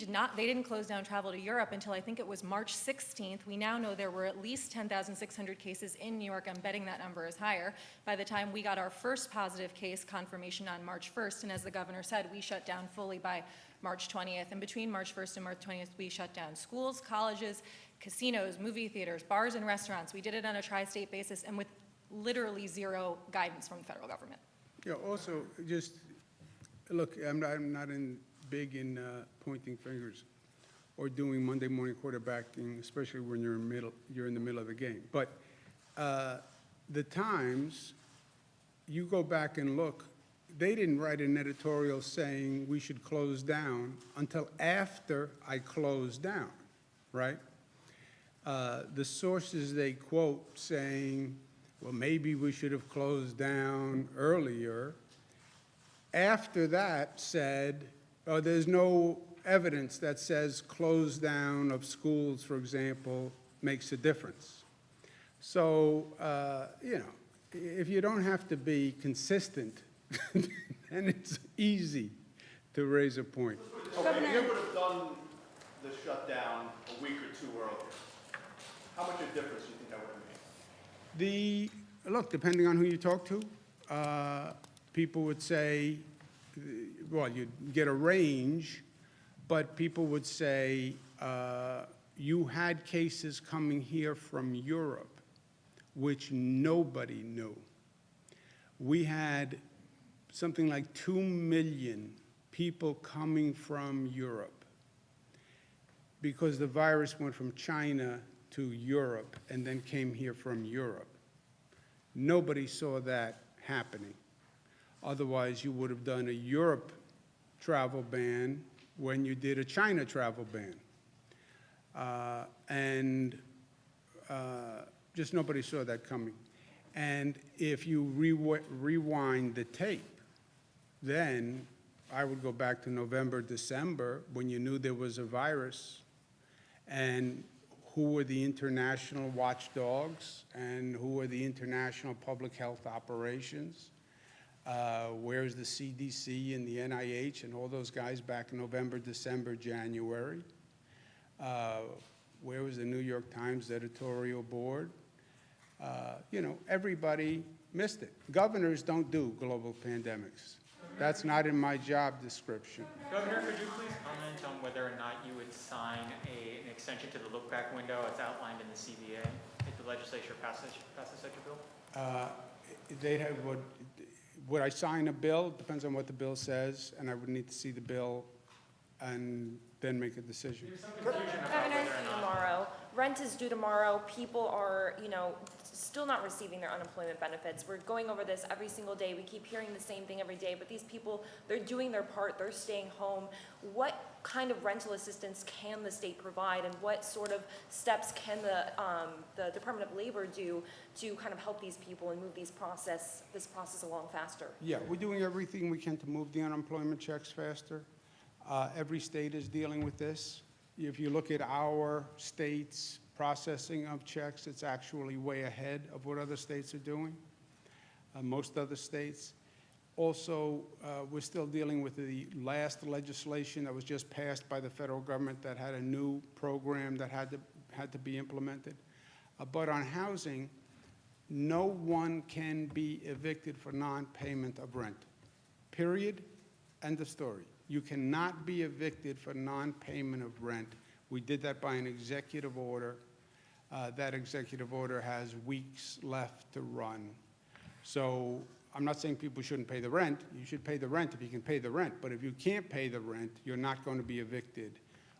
didn't close down travel to Europe until I think it was March 16th. We now know there were at least 10,600 cases in New York. I'm betting that number is higher. By the time we got our first positive case confirmation on March 1st, and as the governor said, we shut down fully by March 20th. And between March 1st and March 20th, we shut down schools, colleges, casinos, movie theaters, bars and restaurants. We did it on a tri-state basis and with literally zero guidance from the federal government. Yeah, also, just, look, I'm not big in pointing fingers or doing Monday morning quarterbacking, especially when you're in the middle of the game. But the Times, you go back and look, they didn't write an editorial saying we should close down until after I closed down, right? The sources they quote saying, well, maybe we should have closed down earlier, after that said, oh, there's no evidence that says close down of schools, for example, makes a difference. So, you know, if you don't have to be consistent, then it's easy to raise a point. Okay, you would have done the shutdown a week or two earlier. How much of a difference do you think that would have made? Look, depending on who you talk to, people would say, well, you'd get a range, but people would say, you had cases coming here from Europe, which nobody knew. We had something like 2 million people coming from Europe because the virus went from China to Europe and then came here from Europe. Nobody saw that happening. Otherwise, you would have done a Europe travel ban when you did a China travel ban. Just nobody saw that coming. And if you rewind the tape, then I would go back to November, December, when you knew there was a virus, and who were the international watchdogs, and who were the international public health operations. Where's the CDC and the NIH and all those guys back in November, December, January? Where was the New York Times editorial board? You know, everybody missed it. Governors don't do global pandemics. That's not in my job description. Governor, could you please comment on whether or not you would sign an extension to the look-back window as outlined in the CBA if the legislature passes such a bill? They'd have, would I sign a bill? Depends on what the bill says, and I would need to see the bill and then make a decision. There's some confusion about Governor, whether or not. tomorrow, rent is due tomorrow, people are, still not receiving their unemployment benefits. We're going over this every single day, we keep hearing the same thing every day, but these people, they're doing their part, they're staying home. What kind of rental assistance can the state provide, and what sort of steps can the Department of Labor do to kind of help these people and move this process along faster? Yeah, we're doing everything we can to move the unemployment checks faster. Every state is dealing with this. If you look at our state's processing of checks, it's actually way ahead of what other states are doing, most other states. Also, we're still dealing with the last legislation that was just passed by the federal government that had a new program that had to be implemented. But on housing, no one can be evicted for non-payment of rent, period, end of story. You cannot be evicted for non-payment of rent. We did that by an executive order. That executive order has weeks left to run. So I'm not saying people shouldn't pay the rent. You should pay the rent if you can pay the rent. But if you can't pay the rent, you're not going to be evicted.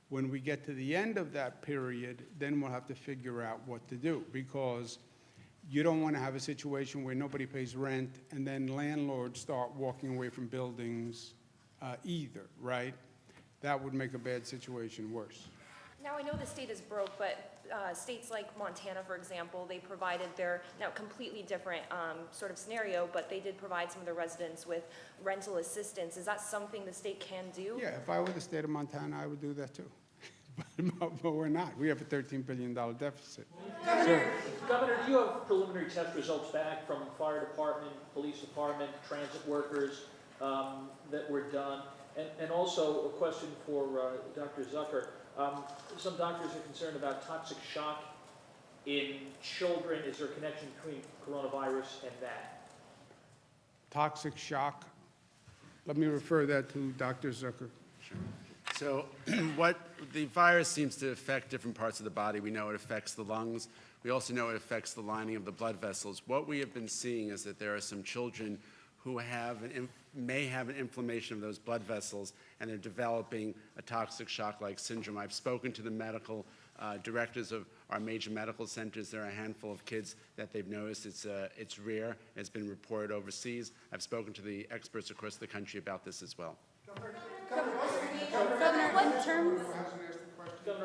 When we get to the end of that period, then we'll have to figure out what to do, because you don't want to have a situation where nobody pays rent and then landlords start walking away from buildings either, right? That would make a bad situation worse. Now, I know the state is broke, but states like Montana, for example, they provided their, now completely different sort of scenario, but they did provide some of their residents with rental assistance. Is that something the state can do? Yeah, if I were the state of Montana, I would do that too. But we're not. We have a $13 billion deficit. Governor, do you have preliminary test results back from fire department, police department, transit workers that were done? And also a question for Dr. Zucker. Some doctors are concerned about toxic shock in children. Is there a connection between coronavirus and that? Toxic shock. Let me refer that to Dr. Zucker. So what the virus seems to affect different parts of the body. We know it affects the lungs. We also know it affects the lining of the blood vessels. What we have been seeing is that there are some children who may have an inflammation of those blood vessels, and they're developing a toxic shock-like syndrome. I've spoken to the medical directors of our major medical centers. There are a handful of kids that they've noticed. It's rare. It's been reported overseas. I've spoken to the experts across the country about this as well.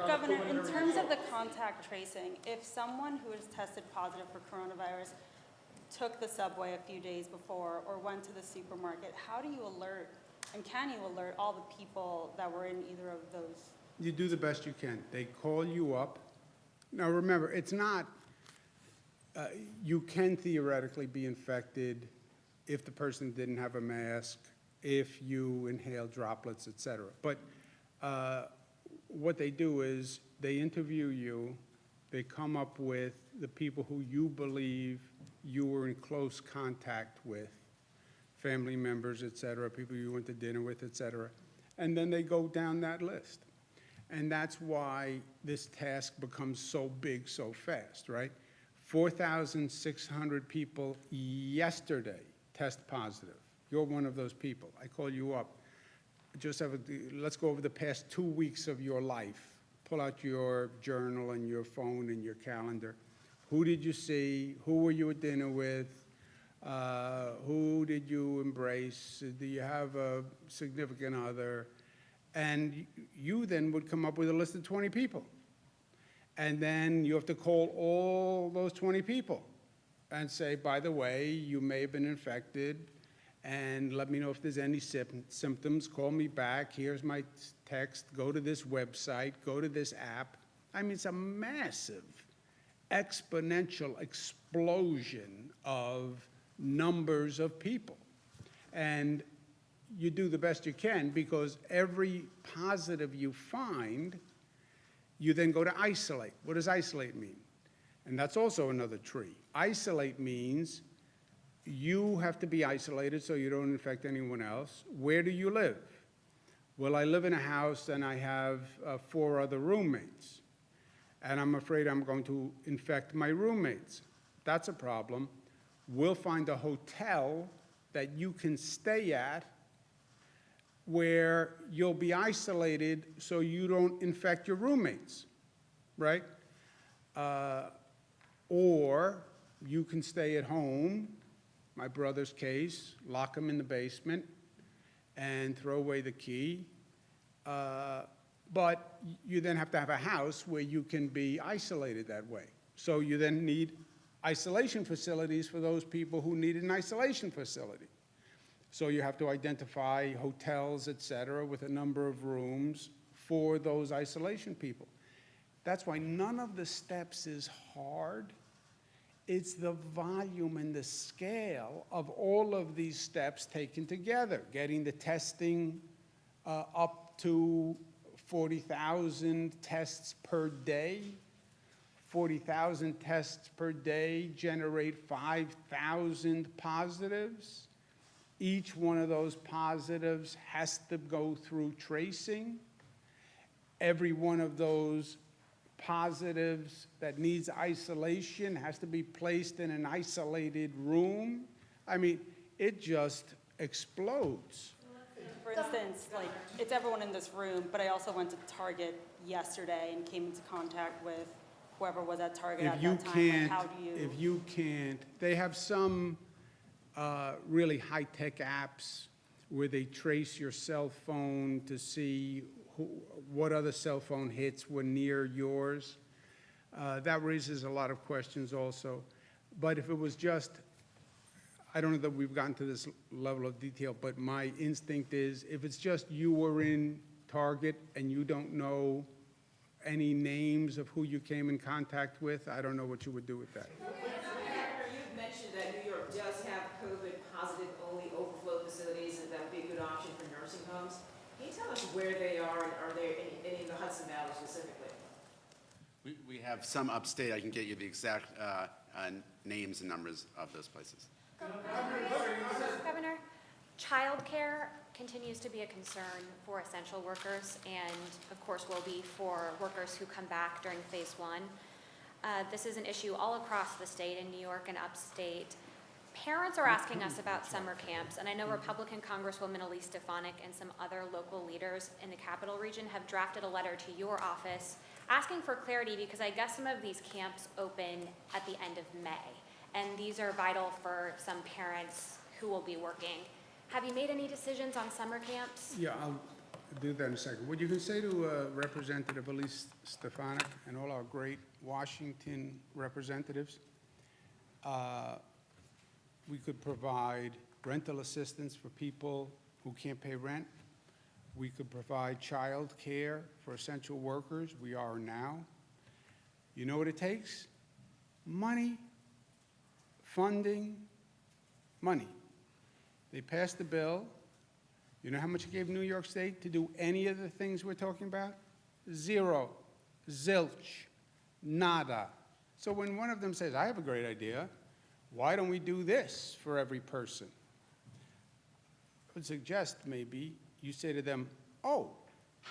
Governor, in terms of the contact tracing, if someone who is tested positive for coronavirus took the subway a few days before or went to the supermarket, how do you alert, and can you alert all the people that were in either of those? You do the best you can. They call you up. Now remember, it's not, you can theoretically be infected if the person didn't have a mask, if you inhale droplets, et cetera. But what they do is they interview you, they come up with the people who you believe you were in close contact with, family members, et cetera, people you went to dinner with, et cetera, and then they go down that list. And that's why this task becomes so big so fast, right? 4,600 people yesterday test positive. You're one of those people. I call you up. Let's go over the past 2 weeks of your life. Pull out your journal and your phone and your calendar. Who did you see? Who were you at dinner with? Who did you embrace? Do you have a significant other? And you then would come up with a list of 20 people. And then you have to call all those 20 people and say, by the way, you may have been infected, and let me know if there's any symptoms. Call me back. Here's my text. Go to this website. Go to this app. I mean, it's a massive, exponential explosion of numbers of people. And you do the best you can, because every positive you find, you then go to isolate. What does isolate mean? And that's also another tree. Isolate means you have to be isolated so you don't infect anyone else. Where do you live? Well, I live in a house and I have 4 other roommates, and I'm afraid I'm going to infect my roommates. That's a problem. We'll find a hotel that you can stay at where you'll be isolated so you don't infect your roommates, right? Or you can stay at home, my brother's case, lock him in the basement and throw away the key. But you then have to have a house where you can be isolated that way. So you then need isolation facilities for those people who need an isolation facility. So you have to identify hotels, et cetera, with a number of rooms for those isolation people. That's why none of the steps is hard. It's the volume and the scale of all of these steps taken together, getting the testing up to 40,000 tests per day. 40,000 tests per day generate 5,000 positives. Each one of those positives has to go through tracing. Every one of those positives that needs isolation has to be placed in an isolated room. I mean, it just explodes. For instance, like, it's everyone in this room, but I also went to Target yesterday and came into contact with whoever was at Target at that time. Like, how do you? If you can't, they have some really high-tech apps where they trace your cell phone to see what other cell phone hits were near yours. That raises a lot of questions also. But if it was just, I don't know that we've gotten to this level of detail, but my instinct is if it's just you were in Target and you don't know any names of who you came in contact with, I don't know what you would do with that. You've mentioned that New York does have COVID positive only overflow facilities and that would be a good option for nursing homes. Can you tell us where they are and are there any in the Hudson Valley specifically? We have some upstate. I can get you the exact names and numbers of those places. Governor, childcare continues to be a concern for essential workers and, of course, will be for workers who come back during phase one. This is an issue all across the state in New York and upstate. Parents are asking us about summer camps, and I know Republican Congresswoman Elise Stefanik and some other local leaders in the Capital Region have drafted a letter to your office asking for clarity because I guess some of these camps open at the end of May, and these are vital for some parents who will be working. Have you made any decisions on summer camps? Yeah, I'll do that in a second. What you can say to Representative Elise Stefanik and all our great Washington representatives, we could provide rental assistance for people who can't pay rent. We could provide child care for essential workers. We are now. You know what it takes? Money, funding, money. They passed the bill. You know how much it gave New York State to do any of the things we're talking about? Zero, zilch, nada. So when one of them says, I have a great idea, why don't we do this for every person? I would suggest maybe you say to them, oh,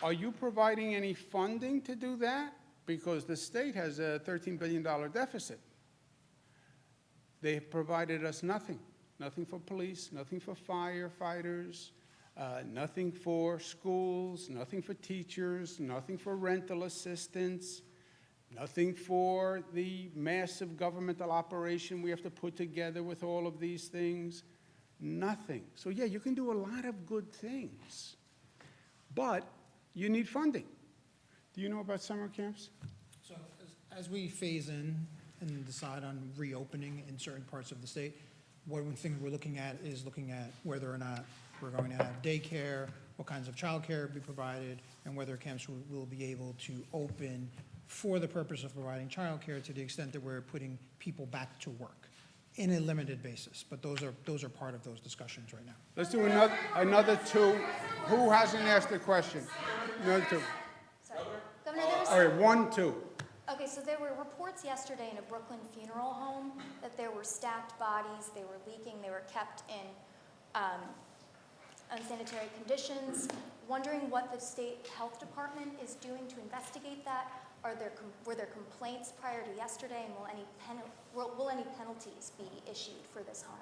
are you providing any funding to do that? Because the state has a $13 billion deficit. They have provided us nothing. Nothing for police, nothing for firefighters, nothing for schools, nothing for teachers, nothing for rental assistance, nothing for the massive governmental operation we have to put together with all of these things. Nothing. So yeah, you can do a lot of good things, but you need funding. Do you know about summer camps? So as we phase in and decide on reopening in certain parts of the state, one thing we're looking at is looking at whether or not we're going to have daycare, what kinds of childcare will be provided, and whether camps will be able to open for the purpose of providing childcare to the extent that we're putting people back to work in a limited basis. But those are part of those discussions right now. Let's do another two. Who hasn't asked a question? Another two. Sorry. Governor, there's... All right, 1, 2. Okay, so there were reports yesterday in a Brooklyn funeral home that there were stacked bodies, they were leaking, they were kept in unsanitary conditions. Wondering what the state health department is doing to investigate that. Were there complaints prior to yesterday, and will any penalties be issued for this harm?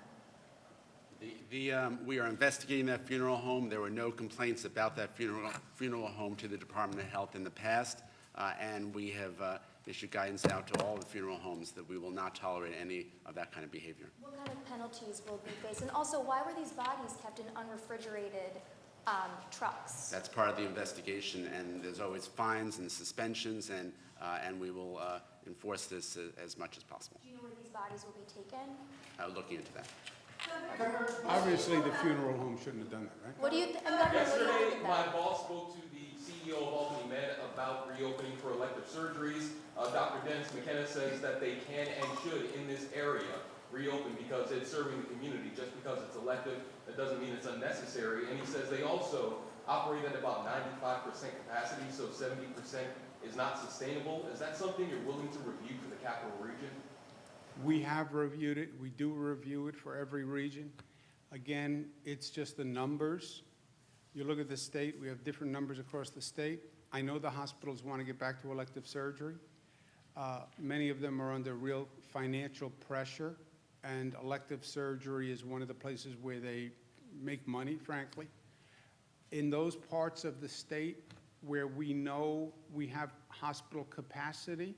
We are investigating that funeral home. There were no complaints about that funeral home to the Department of Health in the past, and we have issued guidance out to all the funeral homes that we will not tolerate any of that kind of behavior. What kind of penalties will be faced? And also, why were these bodies kept in unrefrigerated trucks? That's part of the investigation, and there's always fines and suspensions, and we will enforce this as much as possible. Do you know where these bodies will be taken? Looking into that. Obviously, the funeral home shouldn't have done that, right? What do you think? Governor, what do you Yesterday, think my about? boss spoke to the CEO of Albany Med about reopening for elective surgeries. Dr. Dennis McKenna says that they can and should, in this area, reopen because it's serving the community. Just because it's elective, that doesn't mean it's unnecessary. And he says they also operate at about 95% capacity, so 70% is not sustainable. Is that something you're willing to review for the capital region? We have reviewed it. We do review it for every region. Again, it's just the numbers. You look at the state, we have different numbers across the state. I know the hospitals want to get back to elective surgery. Many of them are under real financial pressure, and elective surgery is one of the places where they make money, frankly. In those parts of the state where we know we have hospital capacity,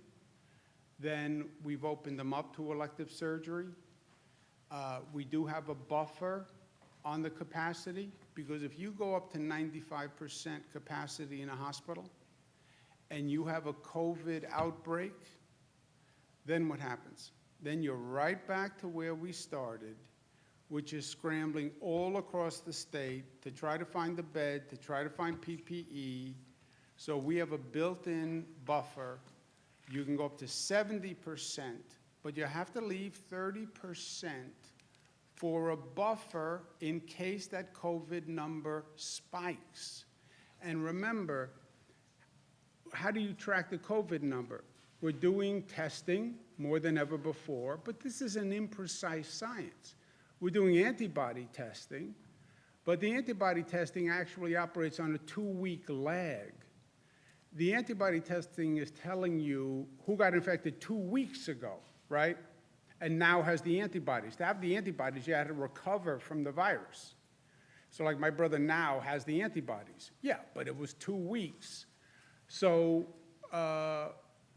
then we've opened them up to elective surgery. We do have a buffer on the capacity, because if you go up to 95% capacity in a hospital and you have a COVID outbreak, then what happens? Then you're right back to where we started, which is scrambling all across the state to try to find the bed, to try to find PPE. So we have a built-in buffer. You can go up to 70%, but you have to leave 30% for a buffer in case that COVID number spikes. And remember, how do you track the COVID number? We're doing testing more than ever before, but this is an imprecise science. We're doing antibody testing, but the antibody testing actually operates on a 2-week lag. The antibody testing is telling you who got infected 2 weeks ago, right? And now has the antibodies. To have the antibodies, you had to recover from the virus. So like my brother now has the antibodies. Yeah, but it was 2 weeks. So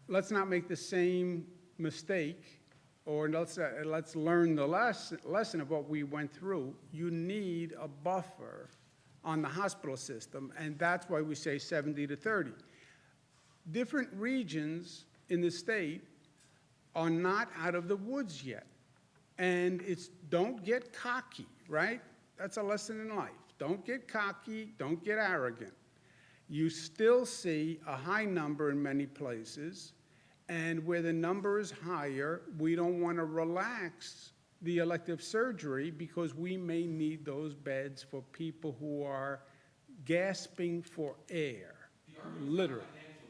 let's not make the same mistake, or let's learn the lesson of what we went through. You need a buffer on the hospital system, and that's why we say 70 to 30. Different regions in the state are not out of the woods yet. And it's don't get cocky, right? That's a lesson in life. Don't get cocky, don't get arrogant. You still see a high number in many places, and where the number is higher, we don't want to relax the elective surgery because we may need those beds for people who are gasping for air, literally.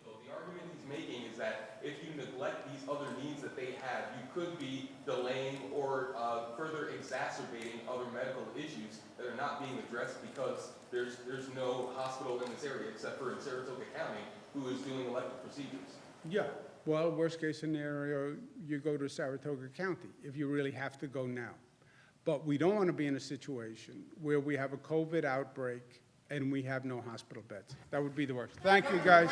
The argument he's making is that if you neglect these other needs that they have, you could be delaying or further exacerbating other medical issues that are not being addressed because there's no hospital in this area except for in Saratoga County who is doing elective procedures. Yeah, well, worst case scenario, you go to Saratoga County if you really have to go now. But we don't want to be in a situation where we have a COVID outbreak and we have no hospital beds. That would be the worst. Thank you, guys.